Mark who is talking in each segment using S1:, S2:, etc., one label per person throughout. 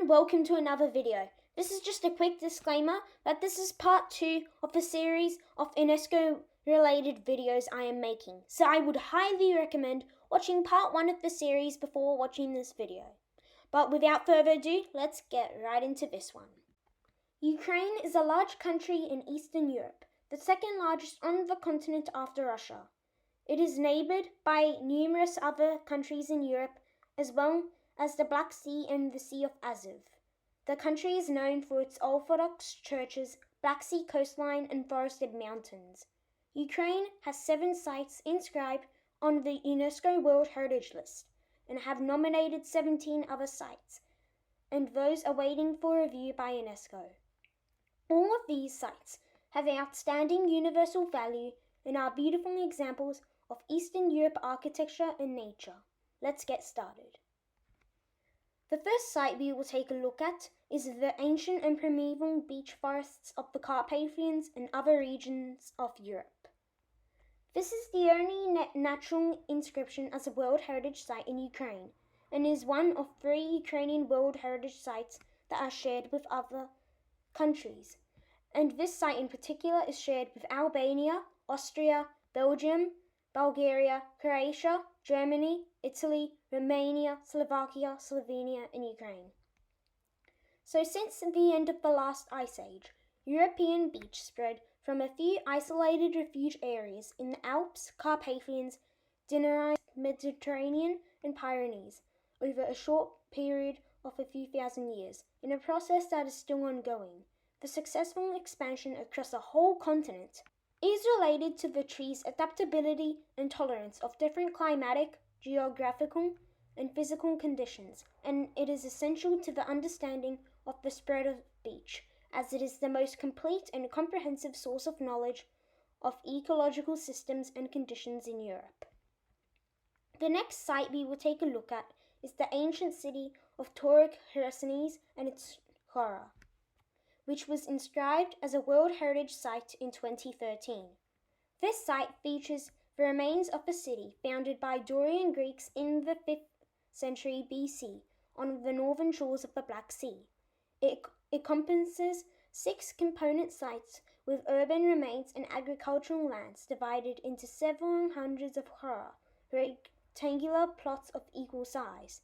S1: everyone, welcome to another video. This is just a quick disclaimer that this is part 2 of the series of UNESCO related videos I am making. So I would highly recommend watching part 1 of the series before watching this video. But without further ado, let's get right into this one. Ukraine is a large country in Eastern Europe, the second largest on the continent after Russia. It is neighboured by numerous other countries in Europe as well as the Black Sea and the Sea of Azov. The country is known for its Orthodox churches, Black Sea coastline and forested mountains. Ukraine has 7 sites inscribed on the UNESCO World Heritage List and have nominated 17 other sites, and those are waiting for review by UNESCO. All of these sites have outstanding universal value and are beautiful examples of Eastern Europe architecture and nature. Let's get started. The first site we will take a look at is the ancient and primeval beech forests of the Carpathians and other regions of Europe. This is the only natural inscription as a World Heritage Site in Ukraine and is one of 3 Ukrainian World Heritage Sites that are shared with other countries. And this site in particular is shared with Albania, Austria, Belgium, Bulgaria, Croatia, Germany, Italy, Romania, Slovakia, Slovenia, and Ukraine. So since the end of the last ice age, European beech spread from a few isolated refuge areas in the Alps, Carpathians, Dinaric, Mediterranean, and Pyrenees over a short period of a few thousand years, in a process that is still ongoing. The successful expansion across the whole continent is related to the tree's adaptability and tolerance of different climatic, geographical, and physical conditions, and it is essential to the understanding of the spread of beech, as it is the most complete and comprehensive source of knowledge of ecological systems and conditions in Europe. The next site we will take a look at is the ancient city of Tauric Herasenes and its Chora, which was inscribed as a World Heritage Site in 2013. This site features the remains of a city founded by Dorian Greeks in the 5th century BC on the northern shores of the Black Sea. It encompasses 6 component sites with urban remains and agricultural lands divided into several hundreds of chora, rectangular plots of equal size.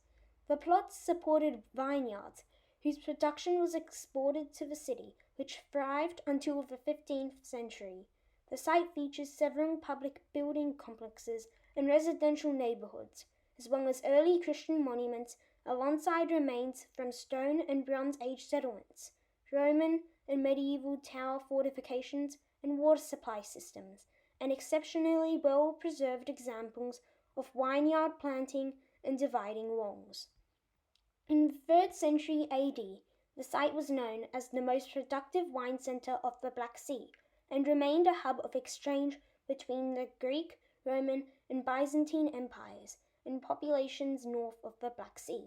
S1: The plots supported vineyards, whose production was exported to the city, which thrived until the 15th century. The site features several public building complexes and residential neighborhoods, as well as early Christian monuments alongside remains from Stone and Bronze Age settlements, Roman and medieval tower fortifications and water supply systems, and exceptionally well-preserved examples of vineyard planting and dividing walls. In the 3rd century AD, the site was known as the most productive wine center of the Black Sea and remained a hub of exchange between the Greek, Roman, and Byzantine empires and populations north of the Black Sea.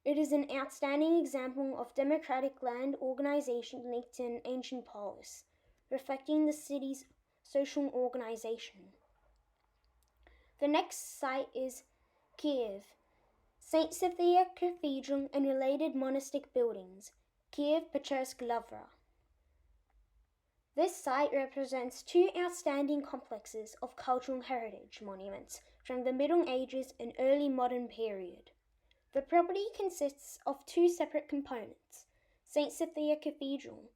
S1: It is an outstanding example of democratic land organization linked to an ancient polis, reflecting the city's social organization. The next site is Kiev, St. Sophia Cathedral and related monastic buildings, Kiev-Pechersk-Lavra. This site represents 2 outstanding complexes of cultural heritage monuments from the Middle Ages and early modern period. The property consists of 2 separate components, St. Sophia Cathedral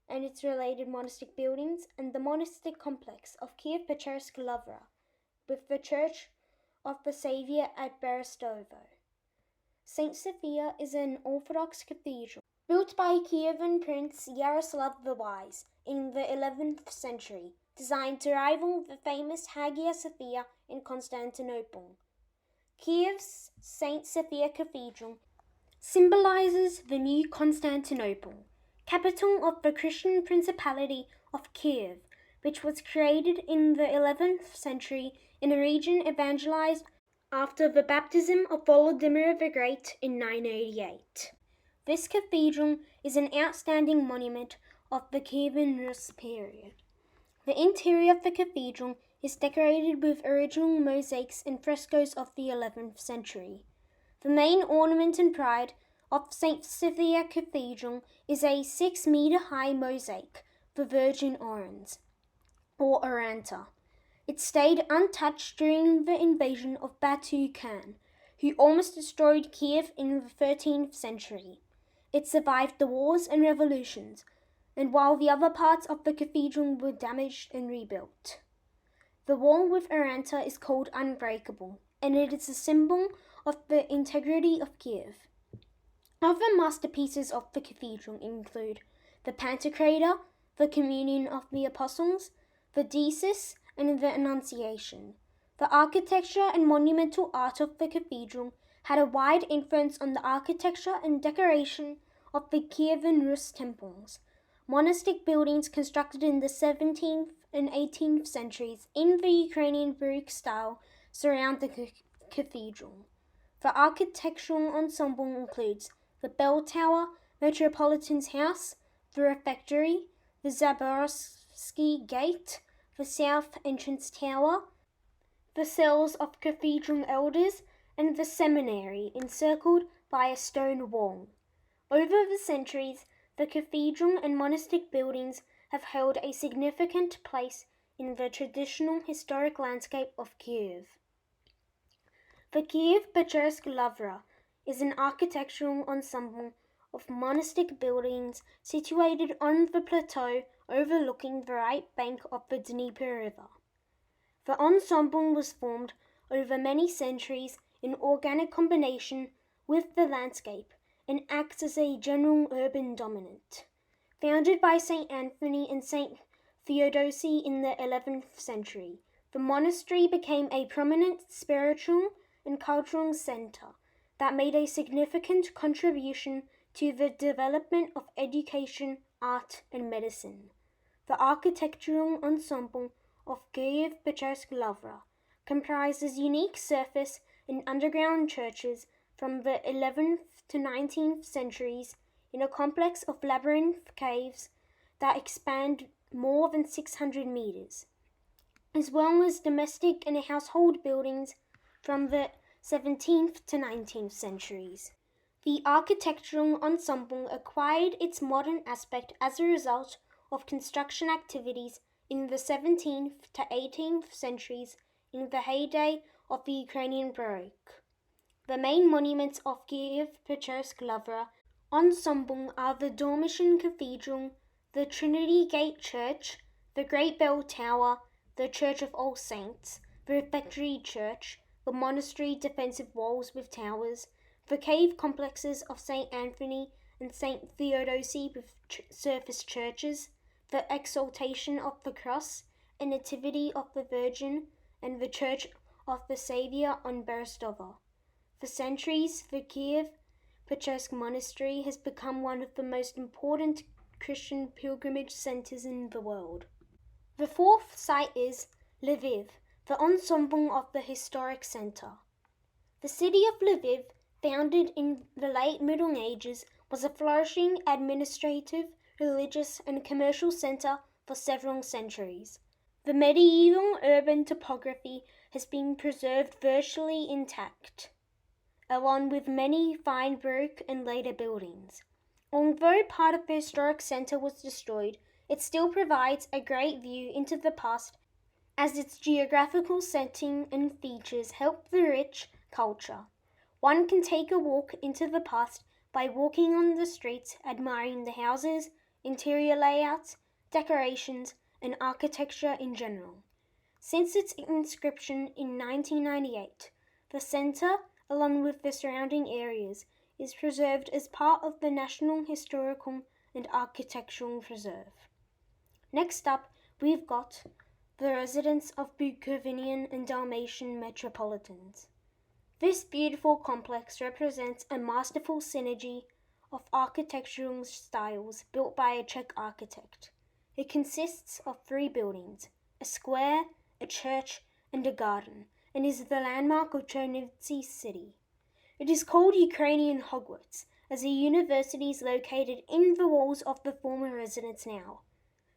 S1: and its related monastic buildings, and the monastic complex of Kiev-Pechersk-Lavra, with the Church of the Saviour at Berestovo. St. Sophia is an Orthodox cathedral built by Kievan Prince Yaroslav the Wise in the 11th century, designed to rival the famous Hagia Sophia in Constantinople. Kiev's St. Sophia Cathedral symbolizes the new Constantinople, capital of the Christian Principality of Kiev, which was created in the 11th century in a region evangelized after the baptism of Volodymyr the Great in 988. This cathedral is an outstanding monument of the Kievan Rus period. The interior of the cathedral is decorated with original mosaics and frescoes of the 11th century. The main ornament and pride of St. Sophia Cathedral is a 6-meter-high mosaic for Virgin Orans, or Oranta. It stayed untouched during the invasion of Batu Khan, who almost destroyed Kiev in the 13th century. It survived the wars and revolutions, and while the other parts of the cathedral were damaged and rebuilt. The wall with Oranta is called unbreakable, and it is a symbol of the integrity of Kiev. Other masterpieces of the cathedral include the Pantocrator, the Communion of the Apostles, the Deesis, and the Annunciation. The architecture and monumental art of the cathedral had a wide influence on the architecture and decoration of the Kievan Rus temples. Monastic buildings constructed in the 17th and 18th centuries in the Ukrainian Baroque style surround the cathedral. The architectural ensemble includes the bell tower, Metropolitan's house, the refectory, the Zaborski gate, the south entrance tower, the cells of cathedral elders, and the seminary encircled by a stone wall. Over the centuries, the cathedral and monastic buildings have held a significant place in the traditional historic landscape of Kiev. The Kiev-Pечерsk Lavra is an architectural ensemble of monastic buildings situated on the plateau overlooking the right bank of the Dnieper River. The ensemble was formed over many centuries in organic combination with the landscape and acts as a general urban dominant. Founded by St. Anthony and St. Theodosi in the 11th century, the monastery became a prominent spiritual and cultural center that made a significant contribution to the development of education, art, and medicine. The architectural ensemble of Kiev-Pечерsk Lavra comprises unique surface and underground churches from the 11th to 19th centuries in a complex of labyrinth caves that expand more than 600 meters, as well as domestic and household buildings from the 17th to 19th centuries. The architectural ensemble acquired its modern aspect as a result of construction activities in the 17th to 18th centuries in the heyday of the Ukrainian Baroque. The main monuments of Kiev-Pечерsk Lavra ensemble are the Dormition Cathedral, the Trinity Gate Church, the Great Bell Tower, the Church of All Saints, the Refectory Church, the monastery defensive walls with towers, the cave complexes of St. Anthony and St. Theodosi with surface churches, the Exaltation of the Cross and Nativity of the Virgin, and the Church of the Saviour on Berestova. For centuries, the Kiev-Pечерsk Monastery has become one of the most important Christian pilgrimage centers in the world. The fourth site is Lviv, the ensemble of the historic center. The city of Lviv, founded in the late Middle Ages, was a flourishing administrative, religious, and commercial center for several centuries. The medieval urban topography has been preserved virtually intact, along with many fine Baroque and later buildings. Although part of the historic center was destroyed, it still provides a great view into the past as its geographical setting and features help the rich culture. One can take a walk into the past by walking on the streets, admiring the houses, interior layouts, decorations, and architecture in general. Since its inscription in 1998, the center, along with the surrounding areas, is preserved as part of the National Historical and Architectural Preserve. Next up, we've got the residence of Bukovinian and Dalmatian metropolitans. This beautiful complex represents a masterful synergy of architectural styles built by a Czech architect. It consists of 3 buildings, a square, a church, and a garden, and is the landmark of Chernivtsi city. It is called Ukrainian Hogwarts, as the university is located in the walls of the former residence now.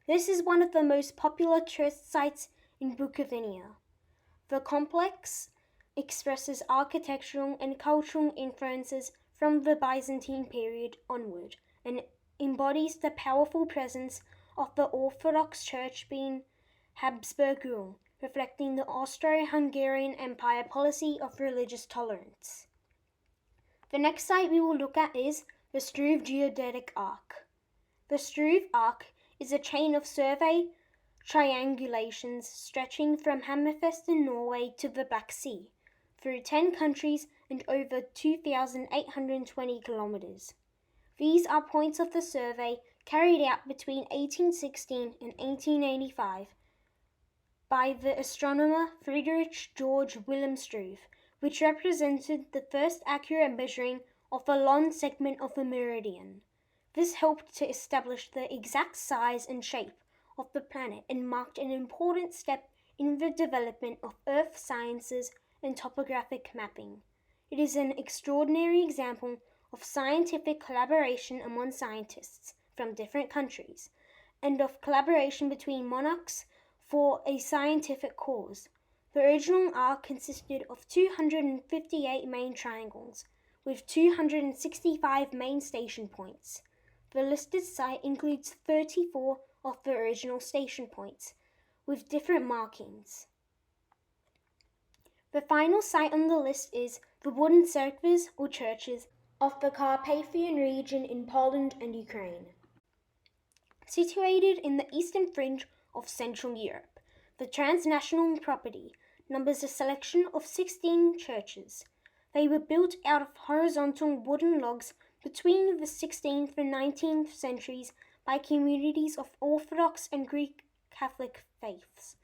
S1: This is one of the most popular tourist sites in Bukovina. The complex expresses architectural and cultural influences from the Byzantine period onward and embodies the powerful presence of the Orthodox Church being Habsburg rule, reflecting the Austro-Hungarian Empire policy of religious tolerance. The next site we will look at is the Struve Geodetic Arc. The Struve Arc is a chain of survey triangulations stretching from Hammerfest in Norway to the Black Sea, through 10 countries and over 2,820 kilometers. These are points of the survey carried out between 1816 and 1885 by the astronomer Friedrich Georg Wilhelm Struve, which represented the first accurate measuring of a long segment of a meridian. This helped to establish the exact size and shape of the planet and marked an important step in the development of Earth sciences and topographic mapping. It is an extraordinary example of scientific collaboration among scientists from different countries, and of collaboration between monarchs for a scientific cause. The original arc consisted of 258 main triangles, with 265 main station points. The listed site includes 34 of the original station points, with different markings. The final site on the list is the wooden circles or churches of the Carpathian region in Poland and Ukraine. Situated in the eastern fringe of Central Europe, the transnational property numbers a selection of 16 churches. They were built out of horizontal wooden logs between the 16th and 19th centuries by communities of Orthodox and Greek Catholic faiths.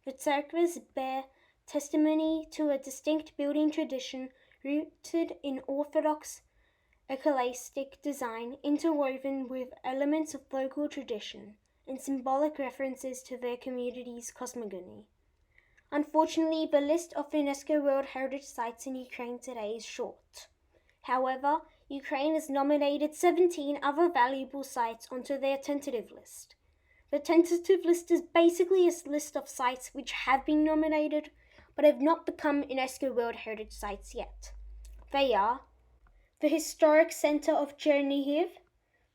S1: The circles bear testimony to a distinct building tradition rooted in Orthodox ecclesiastic design, interwoven with elements of local tradition and symbolic references to their community's cosmogony. Unfortunately, the list of UNESCO World Heritage Sites in Ukraine today is short. However, Ukraine has nominated 17 other valuable sites onto their tentative list. The tentative list is basically a list of sites which have been nominated but have not become UNESCO World Heritage Sites yet. They are the Historic Center of Chernihiv,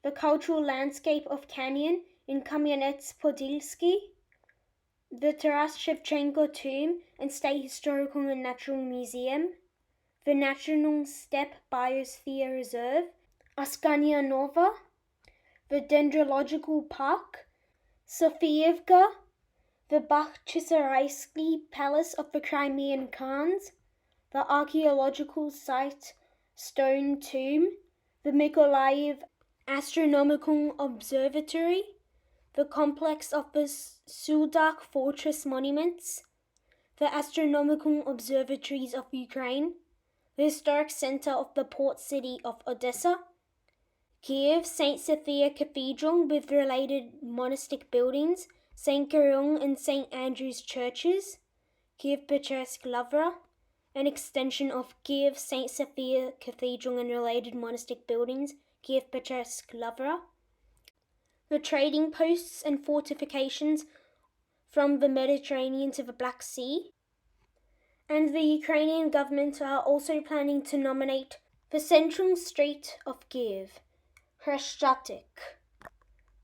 S1: the Cultural Landscape of Canyon in Kamianets-Podilsky, the Taras Shevchenko Tomb and State Historical and Natural Museum, the National Steppe Biosphere Reserve, Askania Nova, the Dendrological Park, Sofievka, the Bakhchisaraysky Palace of the Crimean Khans, the archaeological site Stone Tomb, the Mykolaiv Astronomical Observatory, the complex of the Sudak Fortress monuments, the astronomical observatories of Ukraine, the historic center of the port city of Odessa, Kiev St. Sophia Cathedral with related monastic buildings, St. Kirill and St. Andrew's churches, Kiev-Pechersk Lavra, an extension of Kiev St. Sophia Cathedral and related monastic buildings, Kiev-Pechersk Lavra, the trading posts and fortifications from the Mediterranean to the Black Sea, and the Ukrainian government are also planning to nominate the central street of Kiev, Khreshchatyk.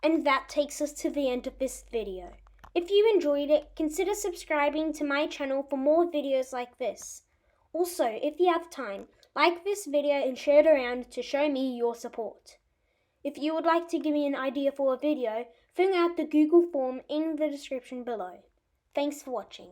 S1: And that takes us to the end of this video. If you enjoyed it, consider subscribing to my channel for more videos like this. Also, if you have time, like this video and share it around to show me your support. If you would like to give me an idea for a video, fill out the Google form in the description below. Thanks for watching.